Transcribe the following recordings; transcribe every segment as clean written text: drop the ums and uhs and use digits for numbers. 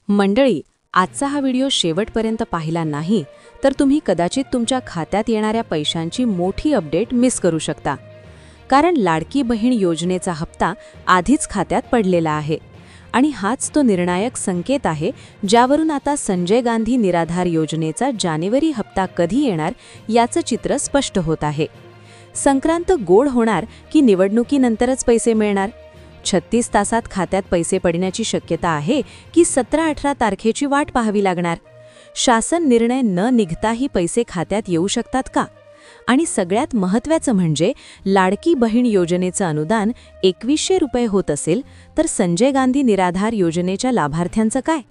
मंडळी, आजचा हा व्हिडिओ शेवटपर्यंत पाहिला नाही तर तुम्ही कदाचित तुमच्या खात्यात येणाऱ्या पैशांची मोठी अपडेट मिस करू शकता. कारण लाडकी बहीण योजनेचा हप्ता आधीच खात्यात पडलेला आहे आणि हाच तो निर्णायक संकेत आहे ज्यावरून आता संजय गांधी निराधार योजनेचा जानेवारी हप्ता कधी येणार याचं चित्र स्पष्ट होत आहे. संक्रांत गोड होणार की निवडणुकीनंतरच पैसे मिळणार? 36 तासात खात्यात पैसे पडण्याची शक्यता आहे की 17-18 तारखेची वाट पाहावी लागणार? शासन निर्णय न निघताही पैसे खात्यात येऊ शकतात का? आणि सगळ्यात महत्त्वाचं म्हणजे लाडकी बहीण योजनेचं अनुदान 2100 रुपये होत असेल तर संजय गांधी निराधार योजनेच्या लाभार्थ्यांचं काय?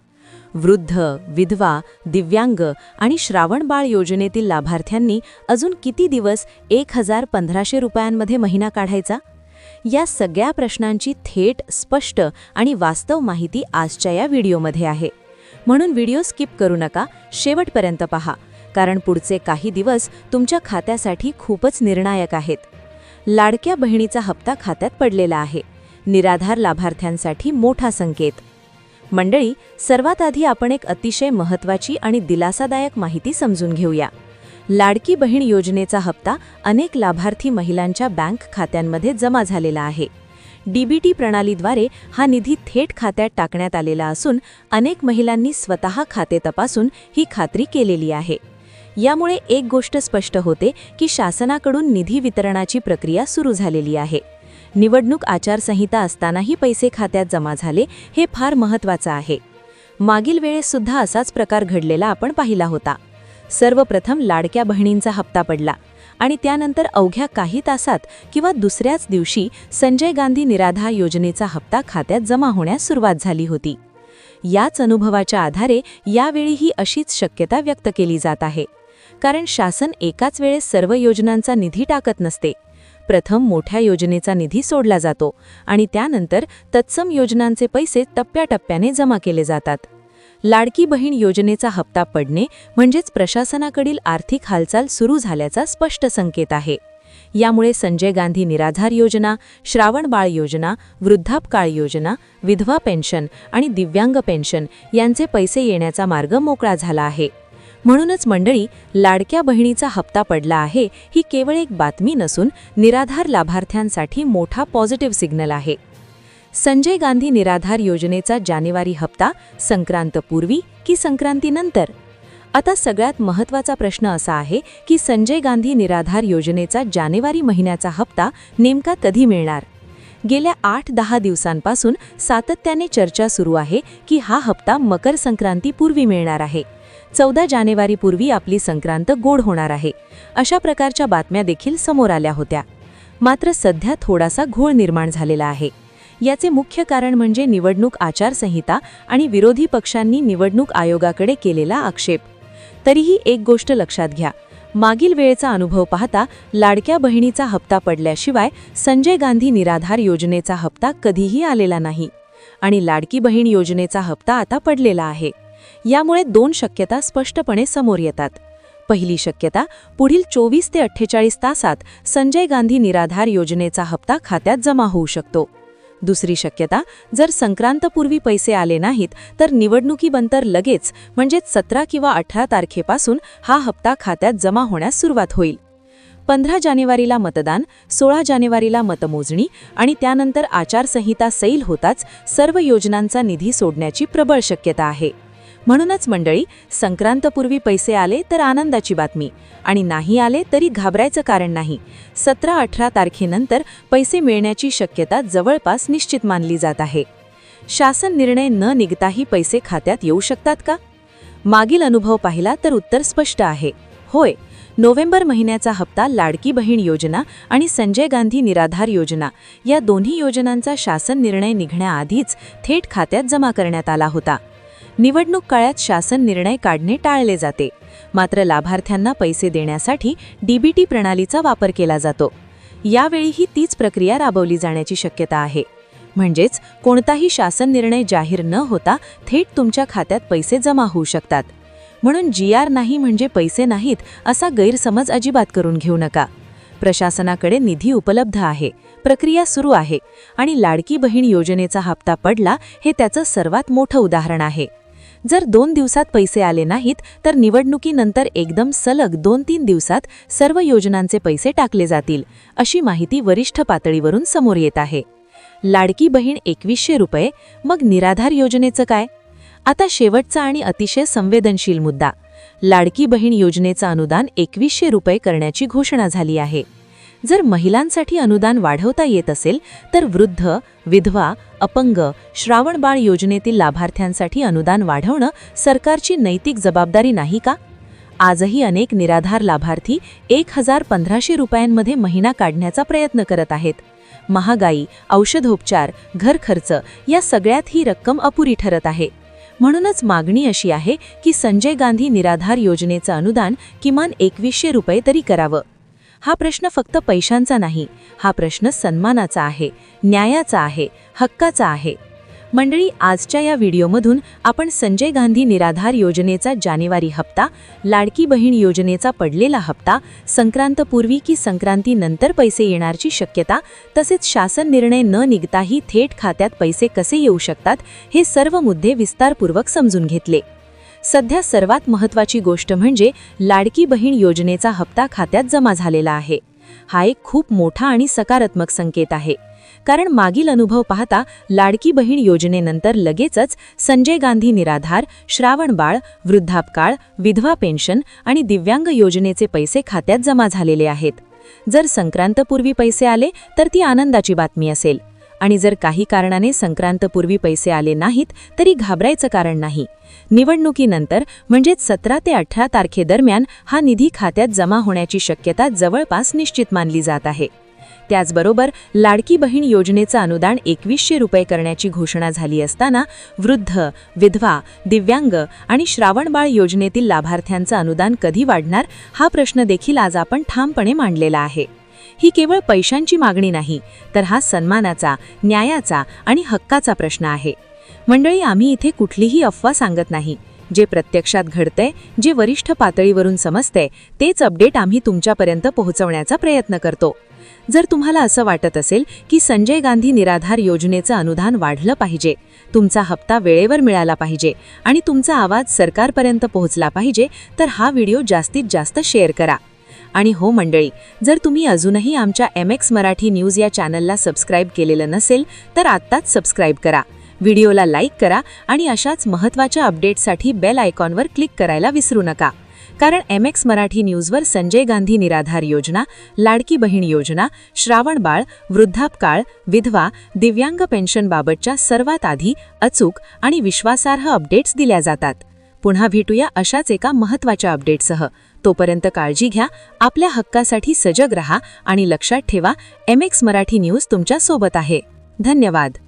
वृद्ध, विधवा, दिव्यांग आणि श्रावण बाळ योजनेतील लाभार्थ्यांनी अजून किती दिवस 1500 रुपयांमध्ये महिना काढायचा? या सगळ्या प्रश्नांची थेट, स्पष्ट आणि वास्तव माहिती आजच्या या व्हिडिओमध्ये आहे. म्हणून व्हिडिओ स्किप करू नका, शेवटपर्यंत पहा, कारण पुढचे काही दिवस तुमच्या खात्यासाठी खूपच निर्णायक आहेत. लाडक्या बहिणीचा हप्ता खात्यात पडलेला आहे. निराधार लाभार्थ्यांसाठी मोठा संकेत. मंडळी, सर्वात आधी आपण एक अतिशय महत्त्वाची आणि दिलासादायक माहिती समजून घेऊया. लाडकी बहीण योजनेचा हप्ता अनेक लाभार्थी महिलांच्या बँक खात्यांमध्ये जमा झालेला आहे. डीबीटी प्रणालीद्वारे हा निधी थेट खात्यात टाकण्यात आलेला असून अनेक महिलांनी स्वतः खाते तपासून ही खात्री केलेली आहे. यामुळे एक गोष्ट स्पष्ट होते की शासनाकडून निधी वितरणाची प्रक्रिया सुरू झालेली आहे. निवडणूक आचारसंहिता असतानाही पैसे खात्यात जमा झाले हे फार महत्त्वाचं आहे. मागील वेळेसुद्धा असाच प्रकार घडलेला आपण पाहिला होता. सर्वप्रथम लाडक्या बहिणींचा हप्ता पडला आणि त्यानंतर अवघ्या काही तासात किंवा दुसऱ्याच दिवशी संजय गांधी निराधार योजनेचा हप्ता खात्यात जमा होण्यास सुरुवात झाली होती. याच अनुभवाच्या आधारे यावेळीही अशीच शक्यता व्यक्त केली जात आहे. कारण शासन एकाच वेळेस सर्व योजनांचा निधी टाकत नसते. प्रथम मोठ्या योजनेचा निधी सोडला जातो आणि त्यानंतर तत्सम योजनांचे पैसे टप्प्याटप्प्याने जमा केले जातात. लाडकी बहीण योजनेचा हप्ता पडणे म्हणजेच प्रशासनाकडील आर्थिक हालचाल सुरू झाल्याचा स्पष्ट संकेत आहे. यामुळे संजय गांधी निराधार योजना, श्रावण बाळ योजना, वृद्धापकाळ योजना, विधवा पेन्शन आणि दिव्यांग पेन्शन यांचे पैसे येण्याचा मार्ग मोकळा झाला आहे. म्हणूनच मंडळी, लाडक्या बहिणीचा हप्ता पडला आहे ही केवळ एक बातमी नसून निराधार लाभार्थ्यांसाठी मोठा पॉझिटिव्ह सिग्नल आहे. संजय गांधी निराधार योजनेचा जानेवारी हप्ता संक्रांतपूर्वी की संक्रांतीनंतर? आता सगळ्यात महत्त्वाचा प्रश्न असा आहे की संजय गांधी निराधार योजनेचा जानेवारी महिन्याचा हप्ता नेमका कधी मिळणार? गेल्या 8-10 दिवसांपासून सातत्याने चर्चा सुरू आहे की हा हप्ता मकर संक्रांतीपूर्वी मिळणार आहे. 14 जानेवारीपूर्वी आपली संक्रांत गोड होणार आहे, अशा प्रकारच्या बातम्या देखील समोर आल्या होत्या. मात्र सध्या थोडासा घोळ निर्माण झालेला आहे. याचे मुख्य कारण म्हणजे निवडणूक आचारसंहिता आणि विरोधी पक्षांनी निवडणूक आयोगाकडे केलेला आक्षेप. तरीही एक गोष्ट लक्षात घ्या, मागील वेळेचा अनुभव पाहता लाडक्या बहिणीचा हप्ता पडल्याशिवाय संजय गांधी निराधार योजनेचा हप्ता कधीही आलेला नाही आणि लाडकी बहीण योजनेचा हप्ता आता पडलेला आहे. यामुळे 2 शक्यता स्पष्टपणे समोर येतात. पहिली शक्यता, पुढील 24 ते 48 तासात संजय गांधी निराधार योजनेचा हप्ता खात्यात जमा होऊ शकतो. दुसरी शक्यता, जर संक्रांतपूर्वी पैसे आले नाहीत तर निवडणुकीनंतर लगेच म्हणजेच 17 किंवा 18 तारखेपासून हा हप्ता खात्यात जमा होण्यास सुरुवात होईल. 15 जानेवारीला मतदान, 16 जानेवारीला मतमोजणी आणि त्यानंतर आचारसंहिता सैल होताच सर्व योजनांचा निधी सोडण्याची प्रबळ शक्यता आहे. म्हणूनच मंडळी, संक्रांतपूर्वी पैसे आले तर आनंदाची बातमी आणि नाही आले तरी घाबरायचं कारण नाही. 17-18 तारखेनंतर पैसे मिळण्याची शक्यता जवळपास निश्चित मानली जात आहे. शासन निर्णय न निघताही पैसे खात्यात येऊ शकतात का? मागील अनुभव पाहिला तर उत्तर स्पष्ट आहे, होय. नोव्हेंबर महिन्याचा हप्ता लाडकी बहीण योजना आणि संजय गांधी निराधार योजना या दोन्ही योजनांचा शासन निर्णय निघण्याआधीच थेट खात्यात जमा करण्यात आला होता. निवडणूक काळात शासन निर्णय काढणे टाळले जाते, मात्र लाभार्थ्यांना पैसे देण्यासाठी डीबीटी प्रणालीचा वापर केला जातो. यावेळीही तीच प्रक्रिया राबवली जाण्याची शक्यता आहे. म्हणजेच कोणताही शासन निर्णय जाहीर न होता थेट तुमच्या खात्यात पैसे जमा होऊ शकतात. म्हणून GR नाही म्हणजे पैसे नाहीत असा गैरसमज अजिबात करून घेऊ नका. प्रशासनाकडे निधी उपलब्ध आहे, प्रक्रिया सुरू आहे आणि लाडकी बहीण योजनेचा हप्ता पडला हे त्याचं सर्वात मोठं उदाहरण आहे. जर 2 दिवसात पैसे आले नाहीत तर निवडणुकीनंतर एकदम सलग 2-3 दिवसात सर्व योजनांचे पैसे टाकले जातील, अशी माहिती वरिष्ठ पातळीवरून समोर येत आहे. लाडकी बहीण 2100 रुपये, मग निराधार योजनेचं काय? आता शेवटचा आणि अतिशय संवेदनशील मुद्दा. लाडकी बहीण योजनेचं अनुदान 2100 रुपये करण्याची घोषणा झाली आहे. जर महिलांसाठी अनुदान वाढवता येत असेल तर वृद्ध, विधवा, अपंग, श्रावणबाळ योजनेतील लाभार्थ्यांसाठी अनुदान वाढवणं सरकारची नैतिक जबाबदारी नाही का? आजही अनेक निराधार लाभार्थी 1500 रुपयांमध्ये महिना काढण्याचा प्रयत्न करत आहेत. महागाई, औषधोपचार, घर खर्च या सगळ्यात ही रक्कम अपुरी ठरत आहे. म्हणूनच मागणी अशी आहे की संजय गांधी निराधार योजनेचं अनुदान किमान 2100 रुपये तरी करावं. हा प्रश्न फक्त पैशांचा नाही, हा प्रश्न सन्मानाचा आहे, न्यायाचा आहे, हक्काचा आहे. मंडळी, आजच्या या व्हिडिओमधून आपण संजय गांधी निराधार योजनेचा जानेवारी हप्ता, लाडकी बहीण योजनेचा पडलेला हप्ता, संक्रांतपूर्वी की संक्रांतीनंतर पैसे येण्याची शक्यता, तसेच शासन निर्णय न निघताही थेट खात्यात पैसे कसे येऊ शकतात, हे सर्व मुद्दे विस्तारपूर्वक समजून घेतले. सध्या सर्वात महत्त्वाची गोष्ट म्हणजे लाडकी बहीण योजनेचा हप्ता खात्यात जमा झालेला आहे. हा एक खूप मोठा आणि सकारात्मक संकेत आहे. कारण मागील अनुभव पाहता लाडकी बहीण योजनेनंतर लगेचच संजय गांधी निराधार, श्रावणबाळ, वृद्धापकाळ, विधवा पेन्शन आणि दिव्यांग योजनेचे पैसे खात्यात जमा झालेले आहेत. जर संक्रांतपूर्वी पैसे आले तर ती आनंदाची बातमी असेल. आणि जर काही कारणाने संक्रांतपूर्वी पैसे आले नाहीत तरी घाबरायचं कारण नाही. निवडणुकीनंतर म्हणजेच 17 ते 18 तारखेदरम्यान हा निधी खात्यात जमा होण्याची शक्यता जवळपास निश्चित मानली जात आहे. त्याचबरोबर लाडकी बहीण योजनेचं अनुदान 2100 रुपये करण्याची घोषणा झाली असताना वृद्ध, विधवा, दिव्यांग आणि श्रावणबाळ योजनेतील लाभार्थ्यांचं अनुदान कधी वाढणार, हा प्रश्न देखील आज आपण ठामपणे मांडलेला आहे. ही केवळ पैशांची मागणी नाही, तर हा सन्मानाचा, न्यायाचा आणि हक्काचा प्रश्न आहे. मंडळी, आम्ही इथे कुठलीही अफवा सांगत नाही. जे प्रत्यक्षात घडतंय, जे वरिष्ठ पातळीवरून समजतंय, तेच अपडेट आम्ही तुमच्यापर्यंत पोहोचवण्याचा प्रयत्न करतो. जर तुम्हाला असं वाटत असेल की संजय गांधी निराधार योजनेचं अनुदान वाढलं पाहिजे, तुमचा हप्ता वेळेवर मिळाला पाहिजे आणि तुमचा आवाज सरकारपर्यंत पोहोचला पाहिजे, तर हा व्हिडिओ जास्तीत जास्त शेअर करा. आणि हो मंडळी, जर तुम्ही अजूनही आमच्या MX मराठी न्यूज या चॅनलला सबस्क्राईब केलेलं नसेल तर आत्ताच सबस्क्राईब करा, व्हिडिओला लाईक करा आणि अशाच महत्त्वाच्या अपडेट्ससाठी बेल आयकॉनवर क्लिक करायला विसरू नका. कारण MX मराठी न्यूजवर संजय गांधी निराधार योजना, लाडकी बहीण योजना, श्रावणबाळ, वृद्धापकाळ, विधवा, दिव्यांग पेन्शनबाबतच्या सर्वात आधी अचूक आणि विश्वासार्ह अपडेट्स दिल्या जातात. पुन्हा भेटूया अशाच एका महत्त्वाच्या अपडेटसह. तोपर्यंत काळजी घ्या, आपल्या हक्कासाठी सजग रहा आणि लक्षात ठेवा, MX मराठी न्यूज तुमच्या सोबत आहे. धन्यवाद.